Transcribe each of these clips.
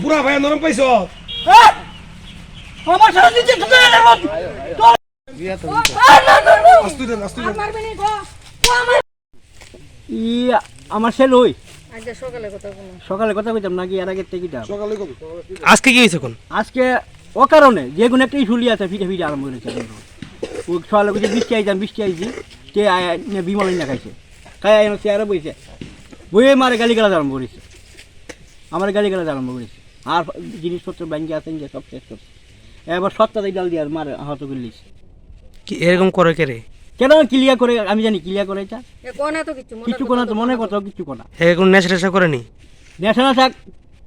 বুড়া ভাই নরম পাইছো আমার ছেলে ওই সকালে কথা কইতাম নাকি এর আগের টিকিটা আজকে কি হয়েছে কোন আজকে অকারণে যে কোনো একটা ইস্যু আছে ফিটে ফিটে আরম্ভ করেছে ও সকালে বলছে বৃষ্টি আইছি কে বিমল না খাইছে খাই আইন চেয়ারে বইছে বইয়ে মারে গালি গালাজ আরম্ভ করেছে আমার গালি গালাজ আরম্ভ করেছে আর জিনিসপত্র ব্যাংকে আছে সব শেষ করছে এবার সত্তাতে ডাল দিয়ে মারে আহত করে লিছে কি এরকম করে কে রে কেন ক্লিয়ার করে আমি জানি ক্লিয়ার করে এটা কিছু কোনা তো মনে কথা কিছু কোনা এখন নেশা টেশা করেনি নেশা না থাক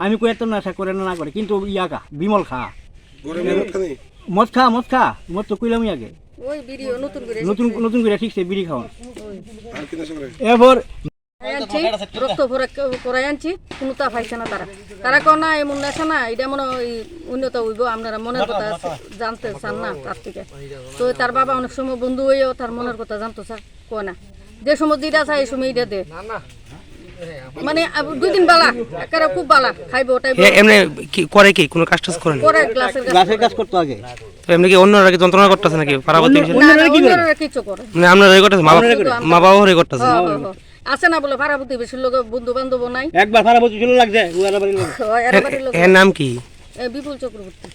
আমি কই এত নেশা করে না করে কিন্তু ইয়াকা বিমল খা মদ খা মদ তো কইলাম আগে ওই বিড়ি নতুন করে ঠিকছে বিড়ি খাওয়া এরপর রক্ত করাই আনছি কোনো তা পাইছে না তারা কো না এমন নেশা না এটা মনে উন্নত হইব আপনারা মনের কথা জানতে চান না তার থেকে তো তার বাবা অনেক সময় বন্ধু হয়েও তার মনের কথা জানতো স্যার কয় না যে সময় যেটা চাই এই সময় এটা দে মানে 2 দিন বালা একেবারে খুব বালা খাইবো ওটাই এমনি কি করে কি কোনো কাজ টাজ করেন করে গ্লাসের কাজ করতে আগে তো এমনি কি অন্যরা কি যন্ত্রণা করতেছে নাকি পারাবতী অন্যরা কিছু করে মানে আপনারা রে করতেছে মা বাবা রে করতেছে আছে না বলে পারাবতী বেশি লোক বন্ধু বান্ধব নাই একবার পারাবতী ছিল লাগছে এর নাম কি বিপুল চক্রবর্তী